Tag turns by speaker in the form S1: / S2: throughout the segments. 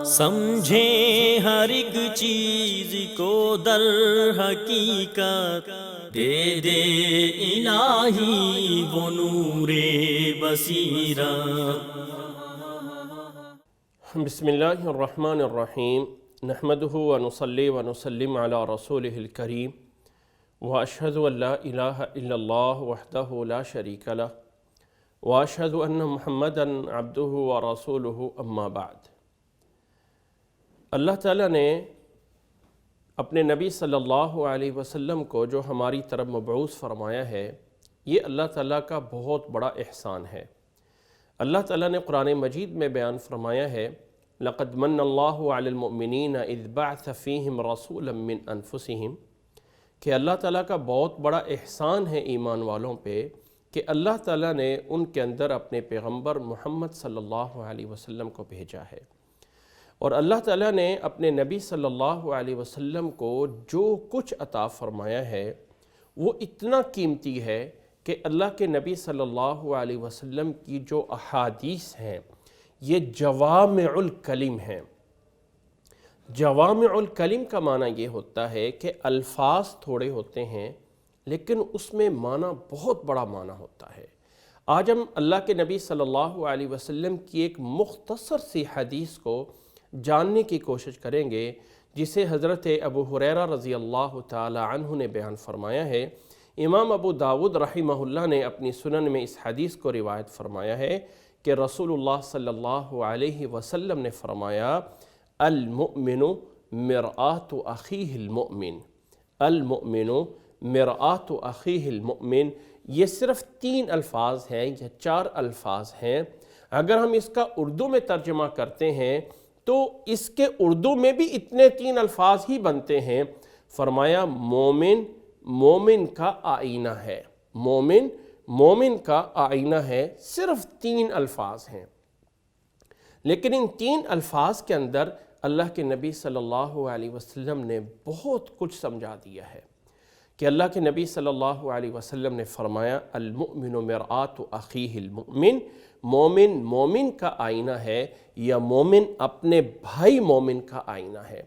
S1: سمجھیں ہر ایک چیز کو در حقیقت، دے دے الہی وہ نور بصیرت۔
S2: بسم اللہ الرحمن الرحیم، نحمدہ ونصلی ونسلم علی رسولہ الکریم، واشہد ان لا الہ الا اللہ وحدہ لا شریک لہ، واشہد ان محمدا عبدہ ورسولہ، اما بعد۔ اللہ تعالیٰ نے اپنے نبی صلی اللہ علیہ وسلم کو جو ہماری طرف مبعوث فرمایا ہے، یہ اللہ تعالیٰ کا بہت بڑا احسان ہے۔ اللہ تعالیٰ نے قرآن مجید میں بیان فرمایا ہے، لَقَدْ مَنَّ اللَّهُ عَلَى الْمُؤْمِنِينَ إِذْ بَعْثَ فِيهِمْ رَسُولًا مِّنْ أَنفُسِهِمْ کہ اللہ تعالیٰ کا بہت بڑا احسان ہے ایمان والوں پہ کہ اللہ تعالیٰ نے ان کے اندر اپنے پیغمبر محمد صلی اللہ علیہ وسلم کو بھیجا ہے، اور اللہ تعالیٰ نے اپنے نبی صلی اللہ علیہ وسلم کو جو کچھ عطا فرمایا ہے وہ اتنا قیمتی ہے کہ اللہ کے نبی صلی اللہ علیہ وسلم کی جو احادیث ہیں یہ جوامع الکلم ہیں۔ جوامع الکلم کا معنی یہ ہوتا ہے کہ الفاظ تھوڑے ہوتے ہیں لیکن اس میں معنی بہت بڑا معنی ہوتا ہے۔ آج ہم اللہ کے نبی صلی اللہ علیہ وسلم کی ایک مختصر سی حدیث کو جاننے کی کوشش کریں گے، جسے حضرت ابو ہریرہ رضی اللہ تعالی عنہ نے بیان فرمایا ہے۔ امام ابو داود رحمہ اللہ نے اپنی سنن میں اس حدیث کو روایت فرمایا ہے کہ رسول اللہ صلی اللہ علیہ وسلم نے فرمایا، المؤمن مرآۃ اخیہ المؤمن، المؤمن مرآۃ اخیہ المؤمن۔ یہ صرف 3 الفاظ ہیں یا 4 الفاظ ہیں۔ اگر ہم اس کا اردو میں ترجمہ کرتے ہیں تو اس کے اردو میں بھی اتنے 3 الفاظ ہی بنتے ہیں۔ فرمایا مومن مومن کا آئینہ ہے، مومن مومن کا آئینہ ہے، صرف 3 الفاظ ہیں، لیکن ان 3 الفاظ کے اندر اللہ کے نبی صلی اللہ علیہ وسلم نے بہت کچھ سمجھا دیا ہے کہ اللہ کے نبی صلی اللہ علیہ وسلم نے فرمایا، المؤمن مرآۃ اخیہ المؤمن، مومن مومن کا آئینہ ہے یا مومن اپنے بھائی مومن کا آئینہ ہے۔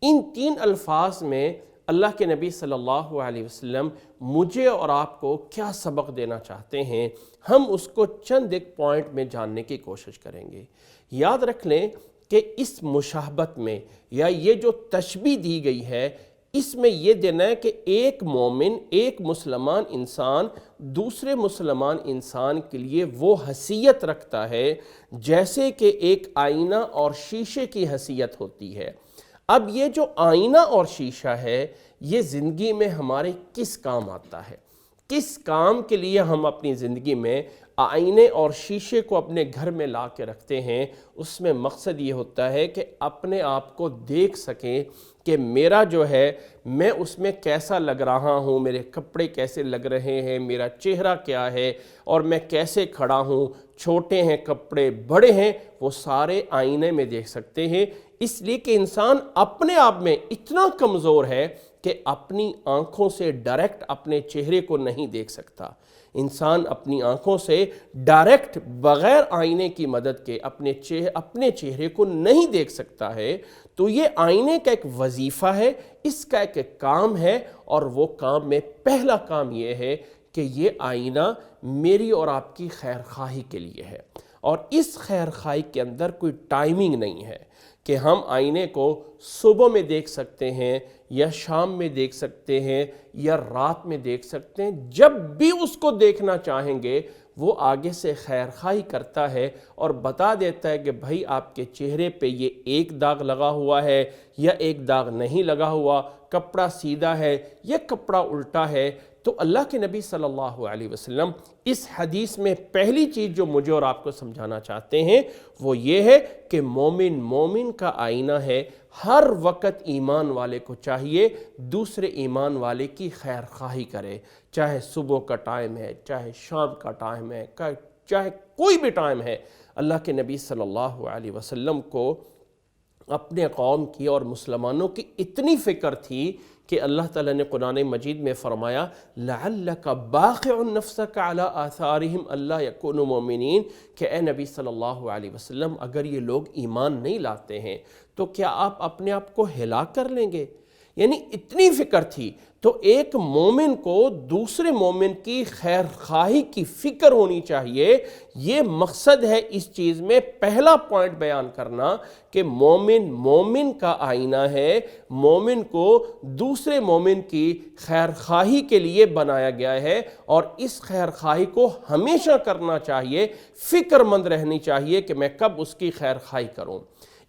S2: ان 3 الفاظ میں اللہ کے نبی صلی اللہ علیہ وسلم مجھے اور آپ کو کیا سبق دینا چاہتے ہیں، ہم اس کو چند ایک پوائنٹ میں جاننے کی کوشش کریں گے۔ یاد رکھ لیں کہ اس مشابہت میں یا یہ جو تشبیہ دی گئی ہے، اس میں یہ دینا ہے کہ ایک مومن، ایک مسلمان انسان دوسرے مسلمان انسان کے لیے وہ حیثیت رکھتا ہے جیسے کہ ایک آئینہ اور شیشے کی حیثیت ہوتی ہے۔ اب یہ جو آئینہ اور شیشہ ہے یہ زندگی میں ہمارے کس کام آتا ہے؟ کس کام کے لیے ہم اپنی زندگی میں آئینے اور شیشے کو اپنے گھر میں لا کے رکھتے ہیں؟ اس میں مقصد یہ ہوتا ہے کہ اپنے آپ کو دیکھ سکیں کہ میرا جو ہے میں اس میں کیسا لگ رہا ہوں، میرے کپڑے کیسے لگ رہے ہیں، میرا چہرہ کیا ہے اور میں کیسے کھڑا ہوں، چھوٹے ہیں کپڑے، بڑے ہیں، وہ سارے آئینے میں دیکھ سکتے ہیں۔ اس لیے کہ انسان اپنے آپ میں اتنا کمزور ہے کہ اپنی آنکھوں سے ڈائریکٹ اپنے چہرے کو نہیں دیکھ سکتا۔ انسان اپنی آنکھوں سے ڈائریکٹ بغیر آئینے کی مدد کے اپنے چہرے کو نہیں دیکھ سکتا ہے۔ تو یہ آئینے کا ایک وظیفہ ہے، اس کا ایک کام ہے، اور وہ کام میں پہلا کام یہ ہے کہ یہ آئینہ میری اور آپ کی خیر خواہی کے لیے ہے، اور اس خیر خواہی کے اندر کوئی ٹائمنگ نہیں ہے کہ ہم آئینے کو صبح میں دیکھ سکتے ہیں یا شام میں دیکھ سکتے ہیں یا رات میں دیکھ سکتے ہیں۔ جب بھی اس کو دیکھنا چاہیں گے وہ آگے سے خیر خواہی کرتا ہے اور بتا دیتا ہے کہ بھائی آپ کے چہرے پہ یہ ایک داغ لگا ہوا ہے یا ایک داغ نہیں لگا ہوا، کپڑا سیدھا ہے یا کپڑا الٹا ہے۔ تو اللہ کے نبی صلی اللہ علیہ وسلم اس حدیث میں پہلی چیز جو مجھے اور آپ کو سمجھانا چاہتے ہیں وہ یہ ہے کہ مومن مومن کا آئینہ ہے۔ ہر وقت ایمان والے کو چاہیے دوسرے ایمان والے کی خیر خواہی کرے، چاہے صبح کا ٹائم ہے، چاہے شام کا ٹائم ہے، چاہے کوئی بھی ٹائم ہے۔ اللہ کے نبی صلی اللہ علیہ وسلم کو اپنے قوم کی اور مسلمانوں کی اتنی فکر تھی کہ اللہ تعالیٰ نے قرآن مجید میں فرمایا لعلک باخع نفسک علی آثارہم اللہ یکونوا مؤمنین، کہ اے نبی صلی اللہ علیہ وسلم اگر یہ لوگ ایمان نہیں لاتے ہیں تو کیا آپ اپنے آپ کو ہلاک کر لیں گے؟ یعنی اتنی فکر تھی۔ تو ایک مومن کو دوسرے مومن کی خیر خواہی کی فکر ہونی چاہیے۔ یہ مقصد ہے اس چیز میں پہلا پوائنٹ بیان کرنا کہ مومن کا آئینہ ہے، مومن کو دوسرے مومن کی خیر خواہی کے لیے بنایا گیا ہے، اور اس خیر خواہی کو ہمیشہ کرنا چاہیے، فکر مند رہنی چاہیے کہ میں کب اس کی خیر خواہی کروں۔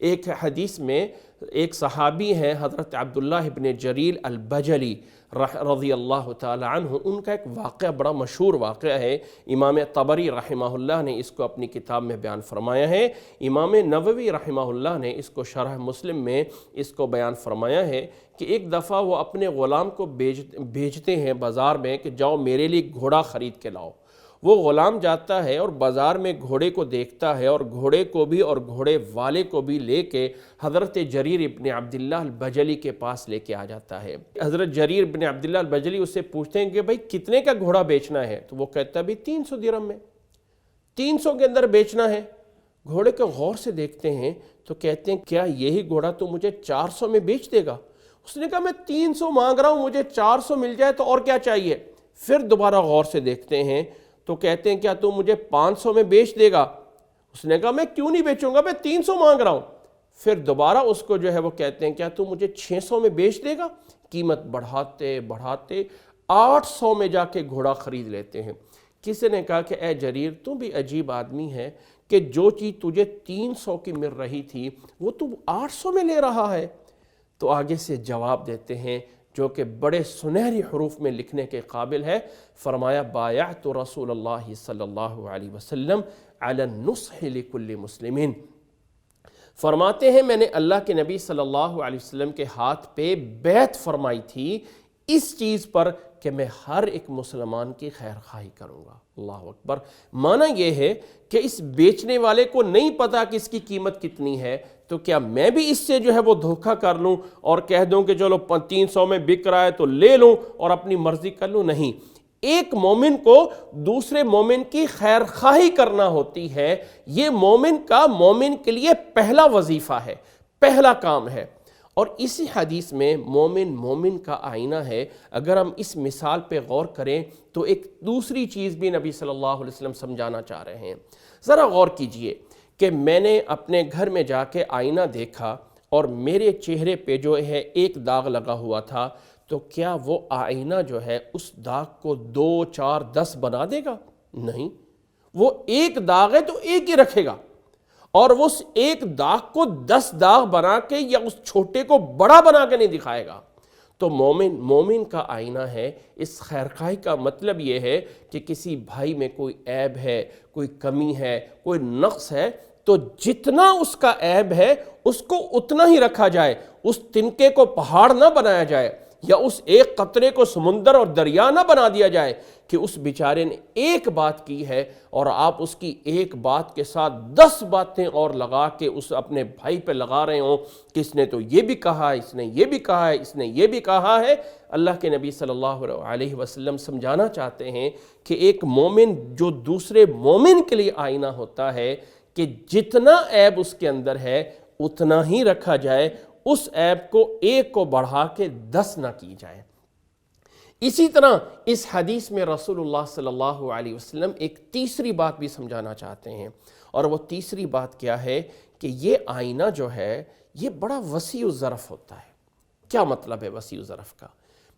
S2: ایک حدیث میں ایک صحابی ہیں حضرت عبداللہ ابن جریر البجلی رضی اللہ تعالی عنہ، ان کا ایک واقعہ بڑا مشہور واقعہ ہے، امام طبری رحمہ اللہ نے اس کو اپنی کتاب میں بیان فرمایا ہے، امام نووی رحمہ اللہ نے اس کو شرح مسلم میں اس کو بیان فرمایا ہے کہ ایک دفعہ وہ اپنے غلام کو بھیجتے ہیں بازار میں کہ جاؤ میرے لیے گھوڑا خرید کے لاؤ۔ وہ غلام جاتا ہے اور بازار میں گھوڑے کو دیکھتا ہے، اور گھوڑے کو بھی اور گھوڑے والے کو بھی لے کے حضرت جریر ابن عبداللہ البجلی کے پاس لے کے آ جاتا ہے۔ حضرت جریر ابن عبداللہ البجلی اس سے پوچھتے ہیں کہ بھائی کتنے کا گھوڑا بیچنا ہے؟ تو وہ کہتا ہے بھی 300 درہم میں، 300 کے اندر بیچنا ہے۔ گھوڑے کو غور سے دیکھتے ہیں تو کہتے ہیں کیا یہی گھوڑا تو مجھے 400 میں بیچ دے گا؟ اس نے کہا میں 300 مانگ رہا ہوں، مجھے 400 مل جائے تو اور کیا چاہیے؟ پھر دوبارہ غور سے دیکھتے ہیں تو کہتے ہیں کیا تو مجھے 500 میں بیچ دے گا؟ اس نے کہا میں کیوں نہیں بیچوں گا، میں 300 مانگ رہا ہوں۔ پھر دوبارہ اس کو جو ہے وہ کہتے ہیں کیا تو مجھے 600 میں بیچ دے گا؟ قیمت بڑھاتے بڑھاتے 800 میں جا کے گھوڑا خرید لیتے ہیں۔ کسی نے کہا کہ اے جریر تو بھی عجیب آدمی ہے کہ جو چیز تجھے 300 کی مل رہی تھی وہ تو 800 میں لے رہا ہے۔ تو آگے سے جواب دیتے ہیں جو کہ بڑے سنہری حروف میں لکھنے کے قابل ہے، فرمایا بایعت رسول اللہ صلی اللہ علیہ وسلم علی النصح لکل مسلمین۔ فرماتے ہیں میں نے اللہ کے نبی صلی اللہ علیہ وسلم کے ہاتھ پہ بیعت فرمائی تھی اس چیز پر کہ میں ہر ایک مسلمان کی خیر خواہی کروں گا۔ اللہ اکبر۔ معنی یہ ہے کہ اس بیچنے والے کو نہیں پتا کہ اس کی قیمت کتنی ہے، تو کیا میں بھی اس سے جو ہے وہ دھوکہ کر لوں اور کہہ دوں کہ چلو 300 میں بک رہا ہے تو لے لوں اور اپنی مرضی کر لوں؟ نہیں، ایک مومن کو دوسرے مومن کی خیر خواہی کرنا ہوتی ہے۔ یہ مومن کا مومن کے لیے پہلا وظیفہ ہے، پہلا کام ہے۔ اور اسی حدیث میں مومن کا آئینہ ہے۔ اگر ہم اس مثال پہ غور کریں تو ایک دوسری چیز بھی نبی صلی اللہ علیہ وسلم سمجھانا چاہ رہے ہیں۔ ذرا غور کیجئے کہ میں نے اپنے گھر میں جا کے آئینہ دیکھا اور میرے چہرے پہ جو ہے ایک داغ لگا ہوا تھا، تو کیا وہ آئینہ جو ہے اس داغ کو 2 4 10 بنا دے گا؟ نہیں، وہ ایک داغ ہے تو ایک ہی رکھے گا، اور وہ اس ایک داغ کو 10 داغ بنا کے یا اس چھوٹے کو بڑا بنا کے نہیں دکھائے گا۔ تو مومن کا آئینہ ہے۔ اس خیرخواہی کا مطلب یہ ہے کہ کسی بھائی میں کوئی عیب ہے، کوئی کمی ہے، کوئی نقص ہے، تو جتنا اس کا عیب ہے اس کو اتنا ہی رکھا جائے، اس تنکے کو پہاڑ نہ بنایا جائے، یا اس ایک قطرے کو سمندر اور دریا نہ بنا دیا جائے کہ اس بیچارے نے ایک بات کی ہے اور آپ اس کی ایک بات کے ساتھ 10 باتیں اور لگا کے اس اپنے بھائی پہ لگا رہے ہوں کہ اس نے تو یہ بھی کہا ہے، اس نے یہ بھی کہا ہے، اس نے یہ بھی کہا ہے۔ اللہ کے نبی صلی اللہ علیہ وسلم سمجھانا چاہتے ہیں کہ ایک مومن جو دوسرے مومن کے لیے آئینہ ہوتا ہے کہ جتنا عیب اس کے اندر ہے اتنا ہی رکھا جائے، اس عیب کو ایک کو بڑھا کے 10 نہ کی جائے۔ اسی طرح اس حدیث میں رسول اللہ صلی اللہ علیہ وسلم ایک تیسری بات بھی سمجھانا چاہتے ہیں، اور وہ تیسری بات کیا ہے کہ یہ آئینہ جو ہے یہ بڑا وسیع الظرف ہوتا ہے۔ کیا مطلب ہے وسیع الظرف کا؟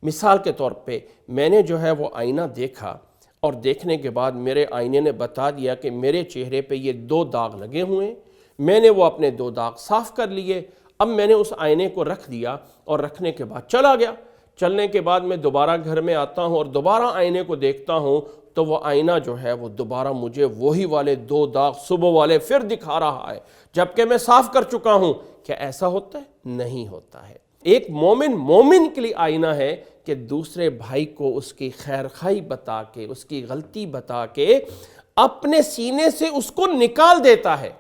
S2: مثال کے طور پہ میں نے جو ہے وہ آئینہ دیکھا اور دیکھنے کے بعد میرے آئینے نے بتا دیا کہ میرے چہرے پہ یہ 2 داغ لگے ہوئے ہیں، میں نے وہ اپنے 2 داغ صاف کر لیے۔ اب میں نے اس آئینے کو رکھ دیا اور رکھنے کے بعد چلا گیا۔ چلنے کے بعد میں دوبارہ گھر میں آتا ہوں اور دوبارہ آئینے کو دیکھتا ہوں تو وہ آئینہ جو ہے وہ دوبارہ مجھے وہی والے 2 داغ صبح والے پھر دکھا رہا ہے، جبکہ میں صاف کر چکا ہوں۔ کیا ایسا ہوتا ہے؟ نہیں ہوتا ہے۔ ایک مومن کے لیے آئینہ ہے کہ دوسرے بھائی کو اس کی خیرخواہی بتا کے، اس کی غلطی بتا کے اپنے سینے سے اس کو نکال دیتا ہے۔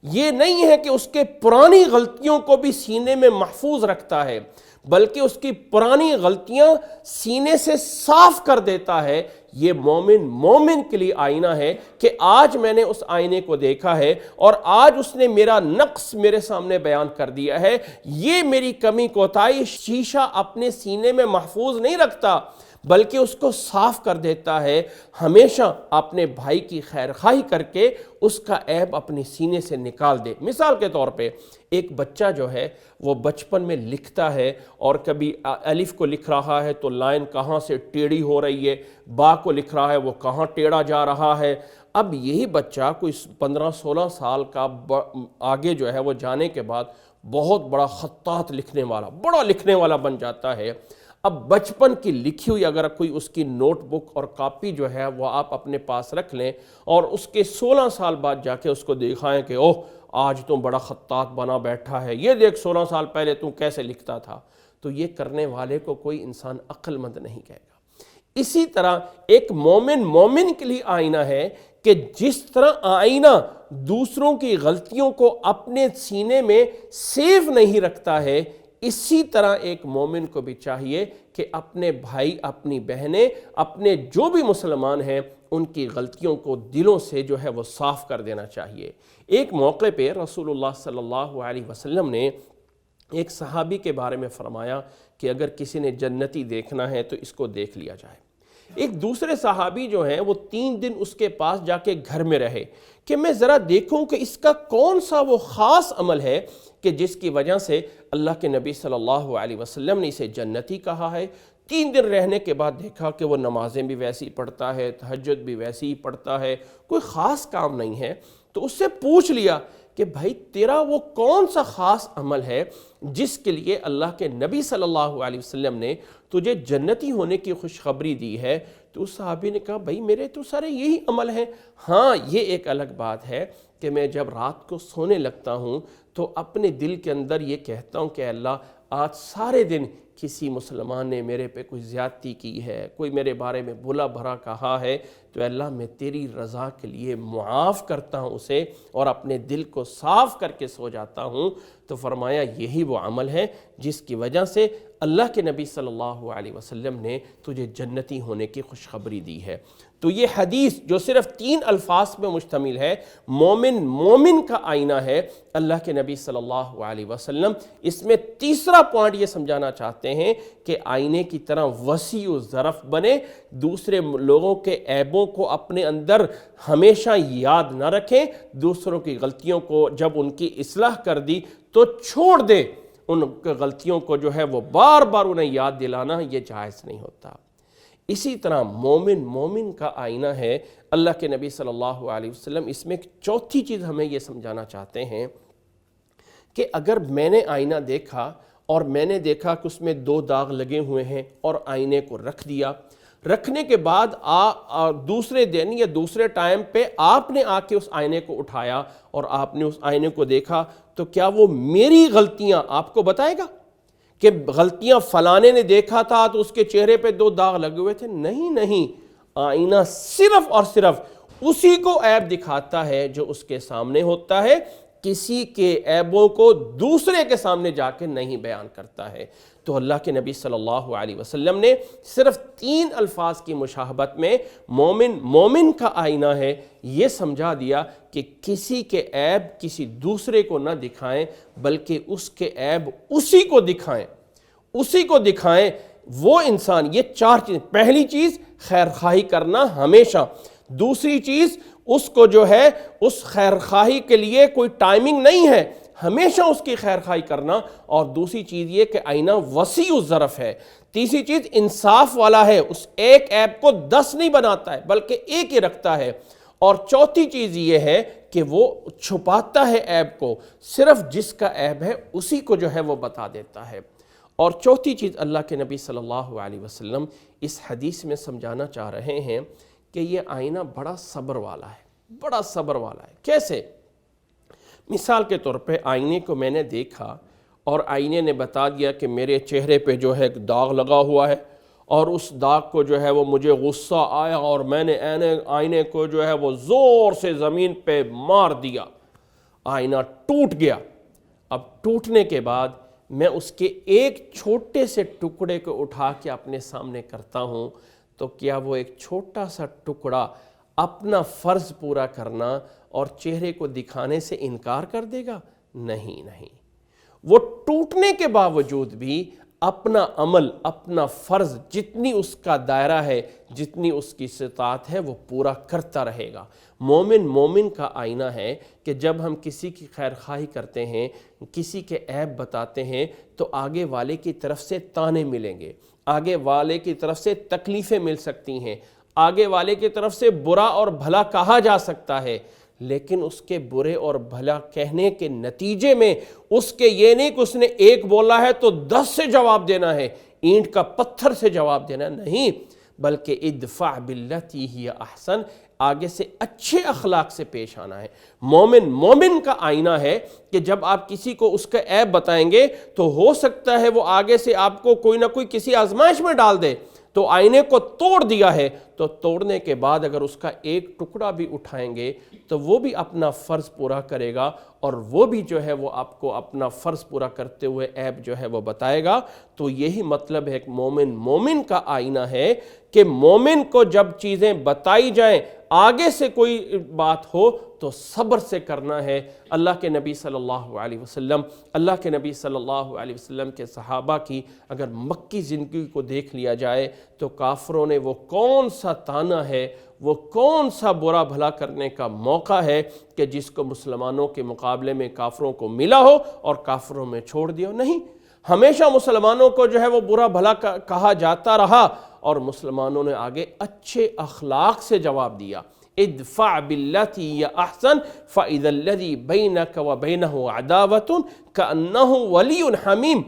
S2: یہ نہیں ہے کہ اس کے پرانی غلطیوں کو بھی سینے میں محفوظ رکھتا ہے، بلکہ اس کی پرانی غلطیاں سینے سے صاف کر دیتا ہے۔ یہ مومن کے لیے آئینہ ہے کہ آج میں نے اس آئینے کو دیکھا ہے اور آج اس نے میرا نقص میرے سامنے بیان کر دیا ہے، یہ میری کمی کوتاہی شیشہ اپنے سینے میں محفوظ نہیں رکھتا بلکہ اس کو صاف کر دیتا ہے۔ ہمیشہ اپنے بھائی کی خیرخواہی کر کے اس کا عیب اپنے سینے سے نکال دے۔ مثال کے طور پہ ایک بچہ جو ہے وہ بچپن میں لکھتا ہے اور کبھی الف کو لکھ رہا ہے تو لائن کہاں سے ٹیڑھی ہو رہی ہے، با کو لکھ رہا ہے وہ کہاں ٹیڑھا جا رہا ہے۔ اب یہی بچہ کوئی 15-16 سال کا آگے جو ہے وہ جانے کے بعد بہت بڑا خطاط لکھنے والا، بڑا لکھنے والا بن جاتا ہے۔ اب بچپن کی لکھی ہوئی اگر کوئی اس کی نوٹ بک اور کاپی جو ہے وہ آپ اپنے پاس رکھ لیں اور اس کے 16 سال بعد جا کے اس کو دکھائیں کہ اوہ آج تم بڑا خطاط بنا بیٹھا ہے، یہ دیکھ 16 سال پہلے تم کیسے لکھتا تھا، تو یہ کرنے والے کو کوئی انسان عقل مند نہیں کہے گا۔ اسی طرح ایک مومن کے لیے آئینہ ہے کہ جس طرح آئینہ دوسروں کی غلطیوں کو اپنے سینے میں سیو نہیں رکھتا ہے، اسی طرح ایک مومن کو بھی چاہیے کہ اپنے بھائی، اپنی بہنیں، اپنے جو بھی مسلمان ہیں ان کی غلطیوں کو دلوں سے جو ہے وہ صاف کر دینا چاہیے۔ ایک موقع پہ رسول اللہ صلی اللہ علیہ وسلم نے ایک صحابی کے بارے میں فرمایا کہ اگر کسی نے جنتی دیکھنا ہے تو اس کو دیکھ لیا جائے۔ ایک دوسرے صحابی جو ہیں وہ 3 دن اس کے پاس جا کے گھر میں رہے کہ میں ذرا دیکھوں کہ اس کا کون سا وہ خاص عمل ہے کہ جس کی وجہ سے اللہ کے نبی صلی اللہ علیہ وسلم نے اسے جنتی کہا ہے۔ 3 دن رہنے کے بعد دیکھا کہ وہ نمازیں بھی ویسی پڑھتا ہے، تہجد بھی ویسی ہی پڑھتا ہے، کوئی خاص کام نہیں ہے۔ تو اس سے پوچھ لیا کہ بھائی تیرا وہ کون سا خاص عمل ہے جس کے لیے اللہ کے نبی صلی اللہ علیہ وسلم نے تجھے جنتی ہونے کی خوشخبری دی ہے؟ تو اس صحابی نے کہا بھائی میرے تو سارے یہی عمل ہیں، ہاں یہ ایک الگ بات ہے کہ میں جب رات کو سونے لگتا ہوں تو اپنے دل کے اندر یہ کہتا ہوں کہ اللہ آج سارے دن کسی مسلمان نے میرے پہ کوئی زیادتی کی ہے، کوئی میرے بارے میں بھلا بھرا کہا ہے، تو اللہ میں تیری رضا کے لیے معاف کرتا ہوں اسے اور اپنے دل کو صاف کر کے سو جاتا ہوں۔ تو فرمایا یہی وہ عمل ہے جس کی وجہ سے اللہ کے نبی صلی اللہ علیہ وسلم نے تجھے جنتی ہونے کی خوشخبری دی ہے۔ تو یہ حدیث جو صرف 3 الفاظ پہ مشتمل ہے، مومن کا آئینہ ہے اللہ کے نبی صلی اللہ علیہ وسلم، اس میں تیسرا پوائنٹ یہ سمجھانا چاہتے ہیں کہ آئینے کی طرح وسیع و ظرف بنے، دوسرے لوگوں کے عیبوں کو اپنے اندر ہمیشہ یاد نہ رکھیں، دوسروں کی غلطیوں کو جب ان کی اصلاح کر دی تو چھوڑ دیں، ان غلطیوں کو جو ہے وہ بار بار انہیں یاد دلانا یہ جائز نہیں ہوتا۔ اسی طرح مومن کا آئینہ ہے اللہ کے نبی صلی اللہ علیہ وسلم۔ اس میں ایک چوتھی چیز ہمیں یہ سمجھانا چاہتے ہیں کہ اگر میں نے آئینہ دیکھا اور میں نے دیکھا کہ اس میں 2 داغ لگے ہوئے ہیں اور آئینے کو رکھ دیا، رکھنے کے بعد دوسرے دن یا دوسرے ٹائم پہ آپ نے آ کے اس آئینے کو اٹھایا اور آپ نے اس آئینے کو دیکھا، تو کیا وہ میری غلطیاں آپ کو بتائے گا کہ غلطیاں فلانے نے دیکھا تھا تو اس کے چہرے پہ 2 داغ لگے ہوئے تھے؟ نہیں، آئینہ صرف اور صرف اسی کو عیب دکھاتا ہے جو اس کے سامنے ہوتا ہے، کسی کے عیبوں کو دوسرے کے سامنے جا کے نہیں بیان کرتا ہے۔ تو اللہ کے نبی صلی اللہ علیہ وسلم نے صرف 3 الفاظ کی مشابہت میں مومن کا آئینہ ہے یہ سمجھا دیا کہ کسی کے عیب کسی دوسرے کو نہ دکھائیں بلکہ اس کے عیب اسی کو دکھائیں۔ وہ انسان، یہ 4 چیزیں، پہلی چیز خیرخواہی کرنا ہمیشہ، دوسری چیز اس کو جو ہے اس خیرخواہی کے لیے کوئی ٹائمنگ نہیں ہے، ہمیشہ اس کی خیرخواہی کرنا، اور دوسری چیز یہ کہ آئینہ وسیع الظرف ہے، تیسری چیز انصاف والا ہے، اس ایک عیب کو 10 نہیں بناتا ہے بلکہ ایک ہی رکھتا ہے، اور چوتھی چیز یہ ہے کہ وہ چھپاتا ہے عیب کو، صرف جس کا عیب ہے اسی کو جو ہے وہ بتا دیتا ہے۔ اور چوتھی چیز اللہ کے نبی صلی اللہ علیہ وسلم اس حدیث میں سمجھانا چاہ رہے ہیں کہ یہ آئینہ بڑا صبر والا ہے۔ کیسے؟ مثال کے طور پہ آئینے کو میں نے دیکھا اور آئینے نے بتا دیا کہ میرے چہرے پہ جو ہے ایک داغ لگا ہوا ہے، اور اس داغ کو جو ہے وہ مجھے غصہ آیا اور میں نے آئینے کو جو ہے وہ زور سے زمین پہ مار دیا۔ آئینہ ٹوٹ گیا، اب ٹوٹنے کے بعد میں اس کے ایک چھوٹے سے ٹکڑے کو اٹھا کے اپنے سامنے کرتا ہوں، تو کیا وہ ایک چھوٹا سا ٹکڑا اپنا فرض پورا کرنا اور چہرے کو دکھانے سے انکار کر دے گا؟ نہیں نہیں، وہ ٹوٹنے کے باوجود بھی اپنا عمل، اپنا فرض، جتنی اس کا دائرہ ہے، جتنی اس کی استطاعت ہے، وہ پورا کرتا رہے گا۔ مومن کا آئینہ ہے کہ جب ہم کسی کی خیر خواہی کرتے ہیں، کسی کے عیب بتاتے ہیں، تو آگے والے کی طرف سے تانے ملیں گے، آگے والے کی طرف سے تکلیفیں مل سکتی ہیں، آگے والے کی طرف سے برا اور بھلا کہا جا سکتا ہے، لیکن اس کے برے اور بھلا کہنے کے نتیجے میں اس کے یہ نہیں کہ اس نے ایک بولا ہے تو 10 سے جواب دینا ہے، اینٹ کا پتھر سے جواب دینا نہیں، بلکہ ادفع باللتی ہی احسن، آگے سے اچھے اخلاق سے پیش آنا ہے۔ مومن کا آئینہ ہے کہ جب آپ کسی کو اس کا عیب بتائیں گے تو ہو سکتا ہے وہ آگے سے آپ کو کوئی نہ کوئی کسی آزمائش میں ڈال دے، تو آئینے کو توڑ دیا ہے، تو توڑنے کے بعد اگر اس کا ایک ٹکڑا بھی اٹھائیں گے تو وہ بھی اپنا فرض پورا کرے گا، اور وہ بھی جو ہے وہ آپ کو اپنا فرض پورا کرتے ہوئے عیب جو ہے وہ بتائے گا۔ تو یہی مطلب ہے کہ مومن کا آئینہ ہے کہ مومن کو جب چیزیں بتائی جائیں، آگے سے کوئی بات ہو تو صبر سے کرنا ہے۔ اللہ کے نبی صلی اللہ علیہ وسلم کے صحابہ کی اگر مکی زندگی کو دیکھ لیا جائے تو کافروں نے وہ کون سا تانا ہے، وہ کون سا برا بھلا کرنے کا موقع ہے کہ جس کو مسلمانوں کے مقابلے میں کافروں کو ملا ہو اور کافروں میں چھوڑ دیا؟ نہیں، ہمیشہ مسلمانوں کو جو ہے وہ برا بھلا کہا جاتا رہا، اور مسلمانوں نے آگے اچھے اخلاق سے جواب دیا۔ ادفع باللتی ہی احسن فاذا الذی بینک وبینہ عداوۃ کأنہ ولی حمیم۔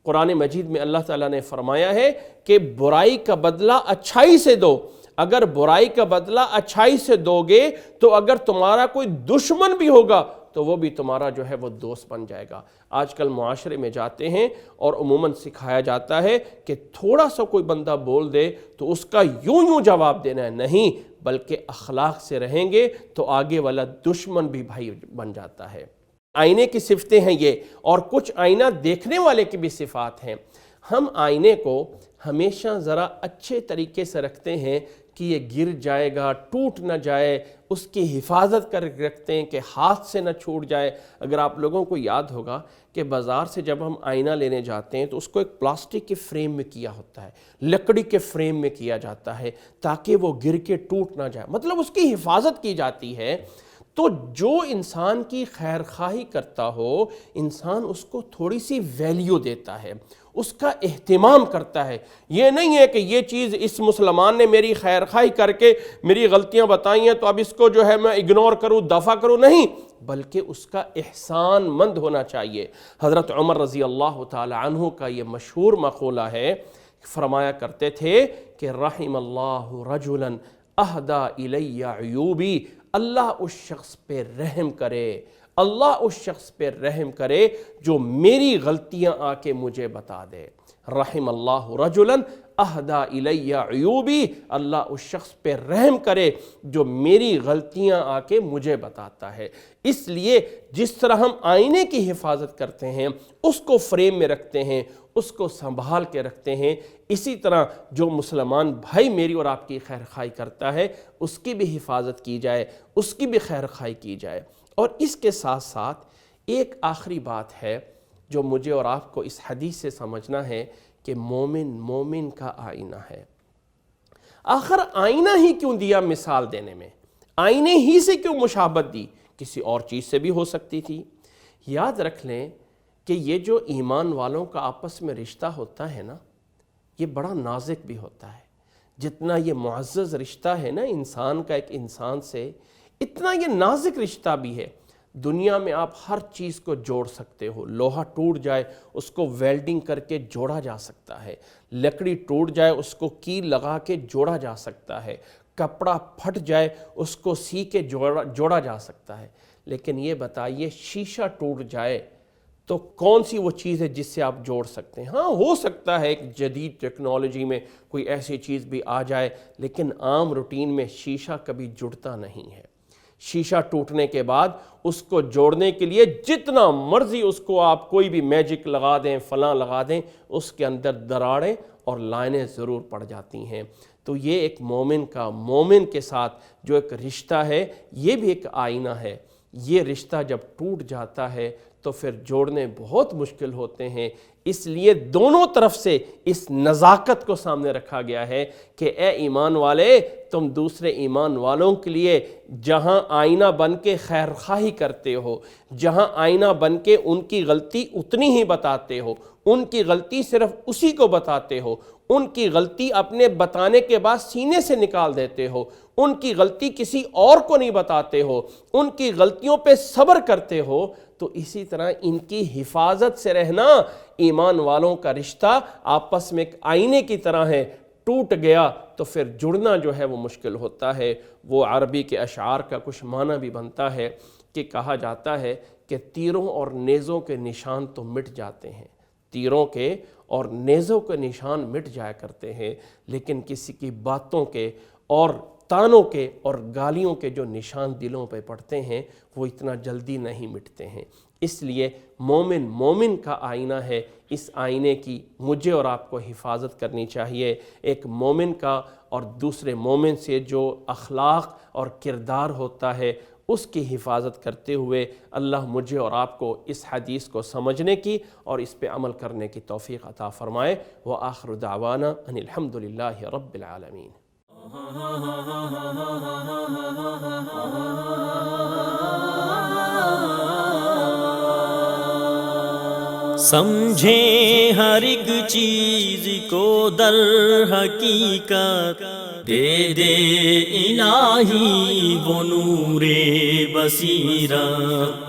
S2: قرآن مجید میں اللہ تعالیٰ نے فرمایا ہے کہ برائی کا بدلہ اچھائی سے دو۔ اگر برائی کا بدلہ اچھائی سے دو گے تو اگر تمہارا کوئی دشمن بھی ہوگا تو وہ بھی تمہارا جو ہے وہ دوست بن جائے گا۔ آج کل معاشرے میں جاتے ہیں اور عموماً سکھایا جاتا ہے کہ تھوڑا سا کوئی بندہ بول دے تو اس کا یوں جواب دینا ہے، نہیں، بلکہ اخلاق سے رہیں گے تو آگے والا دشمن بھی بھائی بن جاتا ہے۔ آئینے کی صفتیں ہیں یہ، اور کچھ آئینہ دیکھنے والے کی بھی صفات ہیں۔ ہم آئینے کو ہمیشہ ذرا اچھے طریقے سے رکھتے ہیں کہ یہ گر جائے گا، ٹوٹ نہ جائے، اس کی حفاظت کر رکھتے ہیں کہ ہاتھ سے نہ چھوٹ جائے۔ اگر آپ لوگوں کو یاد ہوگا کہ بازار سے جب ہم آئینہ لینے جاتے ہیں تو اس کو ایک پلاسٹک کے فریم میں کیا ہوتا ہے، لکڑی کے فریم میں کیا جاتا ہے تاکہ وہ گر کے ٹوٹ نہ جائے، مطلب اس کی حفاظت کی جاتی ہے۔ تو جو انسان کی خیر خواہی کرتا ہو، انسان اس کو تھوڑی سی ویلیو دیتا ہے، اس کا اہتمام کرتا ہے۔ یہ نہیں ہے کہ یہ چیز اس مسلمان نے میری خیر خواہی کر کے میری غلطیاں بتائی ہیں تو اب اس کو جو ہے میں اگنور کروں، دفع کروں، نہیں، بلکہ اس کا احسان مند ہونا چاہیے۔ حضرت عمر رضی اللہ تعالی عنہ کا یہ مشہور مقولہ ہے، فرمایا کرتے تھے کہ رحم اللہ رجلا اہدی الی عیوبی، اللہ اس شخص پہ رحم کرے، اللہ اس شخص پہ رحم کرے جو میری غلطیاں آ کے مجھے بتا دے۔ رحم اللہ رجلا اہدی الی عیوبی، اللہ اس شخص پہ رحم کرے جو میری غلطیاں آ کے مجھے بتاتا ہے۔ اس لیے جس طرح ہم آئینے کی حفاظت کرتے ہیں، اس کو فریم میں رکھتے ہیں، اس کو سنبھال کے رکھتے ہیں، اسی طرح جو مسلمان بھائی میری اور آپ کی خیر خواہی کرتا ہے اس کی بھی حفاظت کی جائے، اس کی بھی خیر خواہی کی جائے۔ اور اس کے ساتھ ساتھ ایک آخری بات ہے جو مجھے اور آپ کو اس حدیث سے سمجھنا ہے کہ مومن کا آئینہ ہے۔ آخر آئینہ ہی کیوں دیا مثال دینے میں؟ آئینے ہی سے کیوں مشابہت دی؟ کسی اور چیز سے بھی ہو سکتی تھی۔ یاد رکھ لیں کہ یہ جو ایمان والوں کا آپس میں رشتہ ہوتا ہے نا، یہ بڑا نازک بھی ہوتا ہے۔ جتنا یہ معزز رشتہ ہے نا انسان کا ایک انسان سے، اتنا یہ نازک رشتہ بھی ہے۔ دنیا میں آپ ہر چیز کو جوڑ سکتے ہو، لوہا ٹوٹ جائے اس کو ویلڈنگ کر کے جوڑا جا سکتا ہے، لکڑی ٹوٹ جائے اس کو کیل لگا کے جوڑا جا سکتا ہے، کپڑا پھٹ جائے اس کو سی کے جوڑا جا سکتا ہے، لیکن یہ بتائیے شیشہ ٹوٹ جائے تو کون سی وہ چیز ہے جس سے آپ جوڑ سکتے ہیں؟ ہاں، ہو سکتا ہے ایک جدید ٹیکنالوجی میں کوئی ایسی چیز بھی آ جائے، لیکن عام روٹین میں شیشہ کبھی جڑتا نہیں ہے۔ شیشہ ٹوٹنے کے بعد اس کو جوڑنے کے لیے جتنا مرضی اس کو آپ کوئی بھی میجک لگا دیں، فلاں لگا دیں، اس کے اندر دراڑیں اور لائنیں ضرور پڑ جاتی ہیں۔ تو یہ ایک مومن کا مومن کے ساتھ جو ایک رشتہ ہے، یہ بھی ایک آئینہ ہے۔ یہ رشتہ جب ٹوٹ جاتا ہے تو پھر جوڑنے بہت مشکل ہوتے ہیں۔ اس لیے دونوں طرف سے اس نزاکت کو سامنے رکھا گیا ہے کہ اے ایمان والے، تم دوسرے ایمان والوں کے لیے جہاں آئینہ بن کے خیر خواہی کرتے ہو، جہاں آئینہ بن کے ان کی غلطی اتنی ہی بتاتے ہو، ان کی غلطی صرف اسی کو بتاتے ہو، ان کی غلطی اپنے بتانے کے بعد سینے سے نکال دیتے ہو، ان کی غلطی کسی اور کو نہیں بتاتے ہو، ان کی غلطیوں پہ صبر کرتے ہو، تو اسی طرح ان کی حفاظت سے رہنا۔ ایمان والوں کا رشتہ آپس میں ایک آئینے کی طرح ہے، ٹوٹ گیا تو پھر جڑنا جو ہے وہ مشکل ہوتا ہے۔ وہ عربی کے اشعار کا کچھ معنی بھی بنتا ہے کہ کہا جاتا ہے کہ تیروں اور نیزوں کے نشان تو مٹ جاتے ہیں، تیروں کے اور نیزوں کے نشان مٹ جایا کرتے ہیں، لیکن کسی کی باتوں کے اور تانوں کے اور گالیوں کے جو نشان دلوں پہ پڑتے ہیں وہ اتنا جلدی نہیں مٹتے ہیں۔ اس لیے مومن مومن کا آئینہ ہے، اس آئینے کی مجھے اور آپ کو حفاظت کرنی چاہیے۔ ایک مومن کا اور دوسرے مومن سے جو اخلاق اور کردار ہوتا ہے اس کی حفاظت کرتے ہوئے اللہ مجھے اور آپ کو اس حدیث کو سمجھنے کی اور اس پہ عمل کرنے کی توفیق عطا فرمائے۔ وآخر دعوانا ان الحمد للہ رب العالمین۔
S1: سمجھیں ہر ایک چیز کو در حقیقت، دے دے الہی وہ نور بصیرت۔